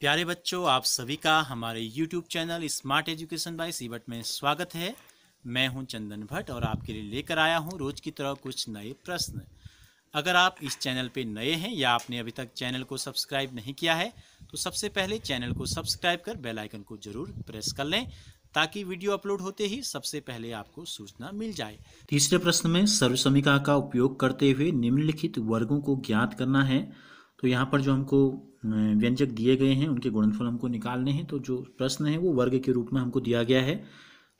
प्यारे बच्चों, आप सभी का हमारे YouTube channel smart education by सीबट में स्वागत है। मैं हूं चंदन भट्ट और आपके लिए लेकर आया हूं रोज की तरह कुछ नए प्रश्न। अगर आप इस चैनल पे नए हैं या आपने अभी तक चैनल को सब्सक्राइब नहीं किया है तो सबसे पहले चैनल को सब्सक्राइब कर बेल आइकन को जरूर प्रेस कर लें ताकि वीडियो अपलोड होते ही सबसे पहले आपको सूचना मिल जाए। तीसरे प्रश्न में सर्वसमीकरण का उपयोग करते हुए निम्नलिखित वर्गों को ज्ञात करना है। तो यहाँ पर जो हमको व्यंजक दिए गए हैं उनके गुणनफल हमको निकालने हैं। तो जो प्रश्न है वो वर्ग के रूप में हमको दिया गया है।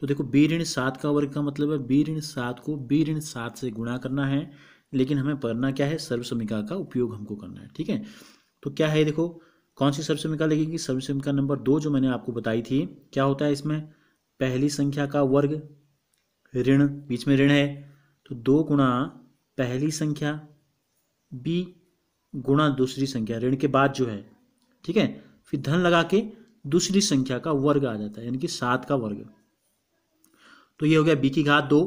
तो देखो b-7 का वर्ग का मतलब है b-7 को b-7 से गुणा करना है, लेकिन हमें करना क्या है, सर्वसमीकरण का उपयोग हमको करना है। ठीक है, तो क्या है, देखो कौन सी सर्वसमीकरण लगेगी। सर्वसमीकरण नंबर 2 जो मैंने आपको बताई थी, क्या होता है इसमें, पहली संख्या का वर्ग ऋण, बीच में ऋण है तो 2 गुणा पहली संख्या b गुणा दूसरी संख्या ऋण के बाद जो है, ठीक है, फिर धन लगा के दूसरी संख्या का वर्ग आ जाता है, यानी कि 7 का वर्ग। तो ये हो गया b की घात 2,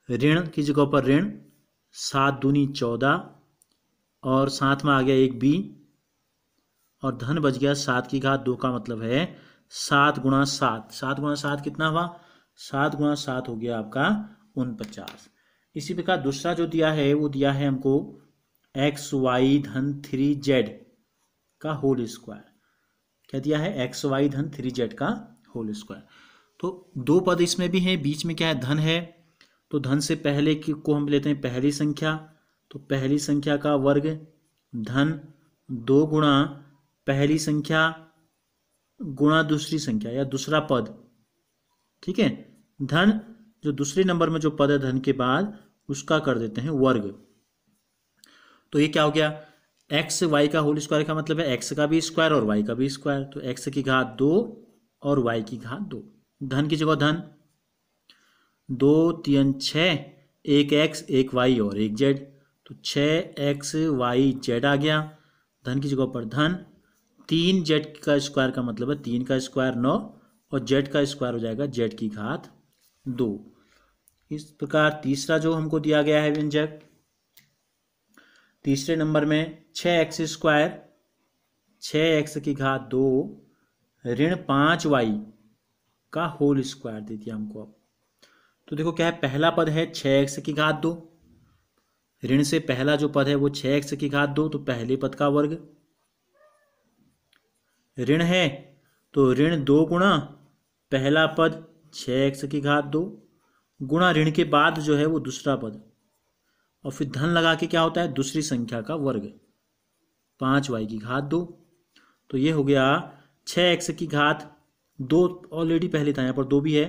ऋण की जगह पर ऋण 7 दूनी 14 और साथ में आ गया एक b और धन बच गया 7 की घात 2 का मतलब है 7 गुणा 7। 7 गुणा 7 कितना हुआ, 7 गुणा 7 हो गया आपका 49। इसी प्रकार दूसरा जो दिया है वो दिया है हमको XY धन 3Z का होल स्क्वायर। क्या दिया है, XY धन 3Z का होल स्क्वायर। तो दो पद इसमें भी हैं, बीच में क्या है, धन है। तो धन से पहले को हम लेते हैं पहली संख्या, तो पहली संख्या का वर्ग धन 2 गुणा पहली संख्या गुणा दूसरी संख्या या दूसरा पद, ठीक है, धन जो दूसरे नंबर में जो पद है धन के बाद उसका कर देते हैं वर्ग। तो ये क्या हो गया, एक्स वाई का होल स्क्वायर का मतलब है एक्स का भी स्क्वायर और वाई का भी स्क्वायर। तो एक्स की घात 2 और वाई की घात 2, धन की जगह धन 2 3 6, एक एक्स एक वाई और एक जेड, तो 6XY Z आ गया। धन की जगह पर धन 3Z का स्क्वायर का मतलब है 3 का स्क्वायर 9 और Z का स्क्वायर हो जाएगा Z की घात 2। इस प्रकार तीसरा जो हमको दिया गया है व्यंजक, तीसरे नंबर में 6x स्क्वायर 6x की घात 2 ऋण 5y का होल स्क्वायर दे दिया हमको। अब तो देखो क्या है, पहला पद है 6x की घात 2, ऋण से पहला जो पद है वो 6x की घात 2, तो पहले पद का वर्ग, ऋण है तो ऋण 2 गुणा पहला पद 6x की घात 2 गुणा ऋण के बाद जो है वो दूसरा पद, और फिर धन लगा के क्या होता है, दूसरी संख्या का वर्ग 5y की घात 2। तो ये हो गया 6x की घात 2, ऑलरेडी पहले था, यहाँ पर 2 भी है,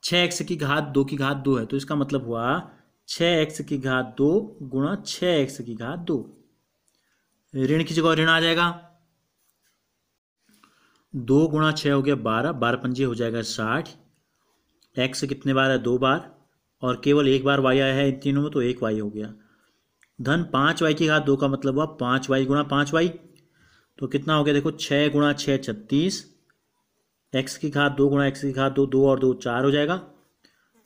6x की घात 2 की घात 2 है, तो इसका मतलब हुआ 6x की घात 2 गुणा 6x की घात 2, ऋण की जगह ऋण आ जाएगा, 2 गुणा 6 हो गया 12, 12 पंजे हो जाएगा 60, x कितने बार है, 2 बार, और केवल एक बार y आया है इन तीनों में, तो एक y हो गया। धन 5y की घात 2 का मतलब हुआ 5y गुणा 5y, तो कितना हो गया, देखो 6 गुणा 6 36, x की घात 2 गुणा x की घात 2, 2 और 2 4 हो जाएगा,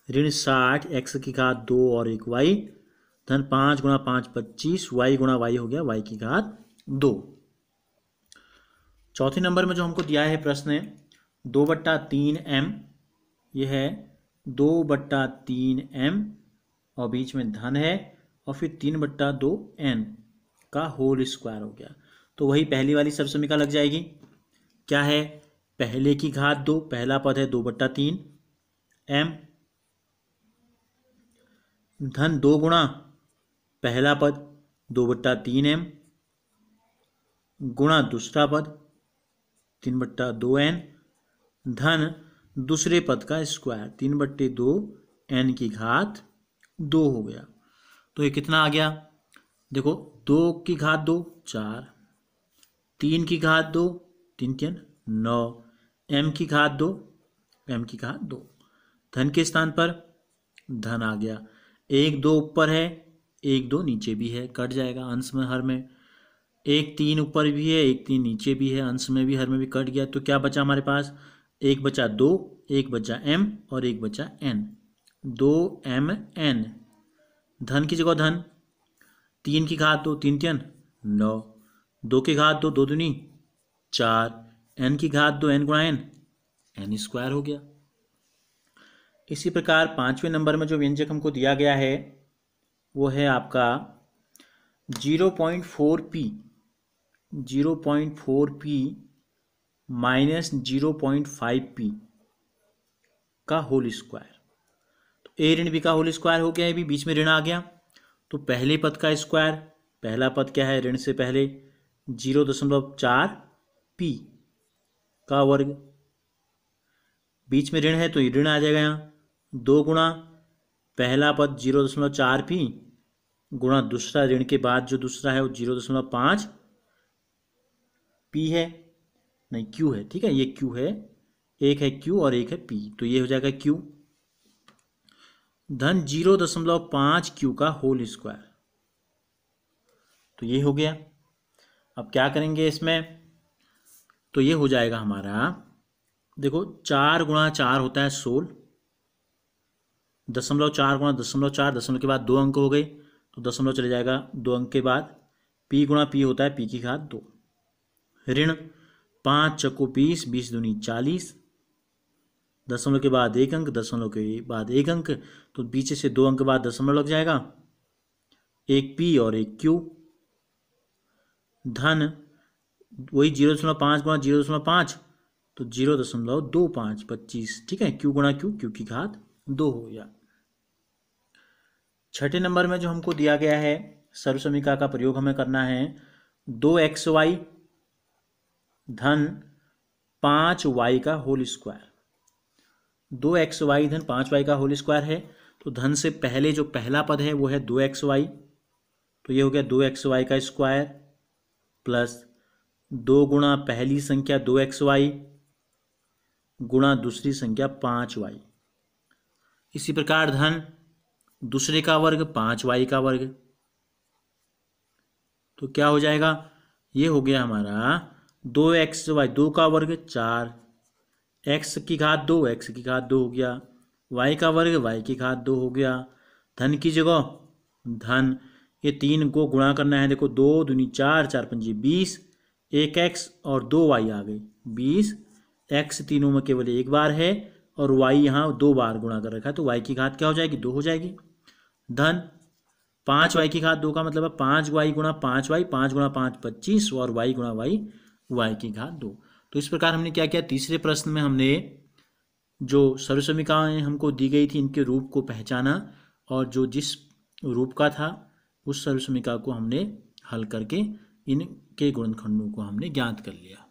ऋण 60 x की घात 2 और एक y, धन 5 गुणा 5 25, y गुणा y हो गया y की घात 2। चौथे नंबर में जो हमको दिया है प्रश्न है 2/3m, यह है 2/3m और बीच में धन है और फिर 3/2n का होल स्क्वायर हो गया। तो वही पहली वाली सर्वसमीकरण लग जाएगी। क्या है, पहले की घात 2, पहला पद है 2/3 m, धन 2 गुणा पहला पद 2/3m गुणा दूसरा पद 3/2n, धन दूसरे पद का स्क्वायर 3/2n की घात 2 हो गया। तो ये कितना आ गया, देखो 2 की घात 2 4, 3 की घात 2 3 3 9, m की घात 2 m की घात 2, धन के स्थान पर धन आ गया, 1 2 ऊपर है 1 2 नीचे भी है, कट जाएगा अंश में हर में, 1 3 ऊपर भी है 1 3 नीचे भी है, अंश में भी हर में भी कट गया। तो क्या बचा हमारे पास, 1 बचा 2, 1 बचा m और 1 बचा n, 2mn, धन की जगह धन 3 की घात 2 3 3 9, 2 की घात 2, 2 दूनी 4, n की घात 2, n गुणा n, n स्क्वायर हो गया। इसी प्रकार 5वें नंबर में जो व्यंजक हमको दिया गया है वो है आपका 0.4p, 0.4p माइनस 0.5p का होल स्क्वायर। तो a ऋण b का होल स्क्वायर हो गया है, भी बीच में ऋण आ गया, तो पहले पद का स्क्वायर, पहला पद क्या है ऋण से पहले 0.4p का वर्ग, बीच में ऋण है तो ये ऋण आ जाएगा यहाँ, 2 गुणा पहला पद 0.4p गुणा दूसरा ऋण के बाद जो दूसरा है वो 0.5p है, नहीं q है, ठीक है, ये q है, एक है q और एक है p, तो ये हो जाएगा q धन 0.5q का होल स्क्वायर। तो ये हो गया। अब क्या करेंगे इसमें, तो ये हो जाएगा हमारा, देखो 4 गुणा 4 होता है 16, 0.4 गुणा 0.4, दशमलव के बाद 2 अंक हो गए तो दशमलव चले जाएगा 2 अंक के बाद, p गुणा p होता है p की घात 2, ऋण 5 चक्को 20, 20 दूनी 40, दशमलव के बाद 1 अंक, दशमलव के बाद 1 अंक, तो पीछे से 2 अंक के बाद दशमलव लग जाएगा, एक p और एक q, धन वही 0.5 गुणा 0.5 तो 0.25, 25, ठीक है, q गुणा q की घात 2 हो गया। छठे नंबर में जो हमको दिया गया है सर्व समीकरण का प्रयोग हमें करना है, 2xy धन 5y का होल स्क्वायर, 2xy धन 5y का होल स्क्वायर है, तो धन से पहले जो पहला पद है वो है 2xy, तो ये हो गया 2xy का स्क्वायर प्लस 2 गुणा पहली संख्या 2xy गुणा दूसरी संख्या 5y, इसी प्रकार धन दूसरे का वर्ग 5y का वर्ग, तो क्या हो जाएगा, ये हो गया हमारा 2xy, 2 का वर्ग 4, x की घात 2, x की घात 2 हो गया, y का वर्ग y की घात 2 हो गया, धन की जगह धन, ये 3 को गुणा करना है, देखो 2 दूनी 4, 4 पंजे 20, एक x और 2y आ गई 20, x तीनों में केवल एक बार है और y यहाँ 2 बार गुणा कर रखा है, तो y की घात क्या हो जाएगी, 2 हो जाएगी, धन 5y की घात 2 का मतलब है 5y गुणा 5y, 5 गुणा 5 25 और y गुणा y की घात 2। तो इस प्रकार हमने क्या किया, तीसरे प्रश्न में हमने जो सर्व समीकरण हमको दी गई थी इनके रूप को पहचाना और जो जिस रूप का था उस सर्व समीकरण को हमने हल करके इनके गुणनखंडों को हमने ज्ञात कर लिया।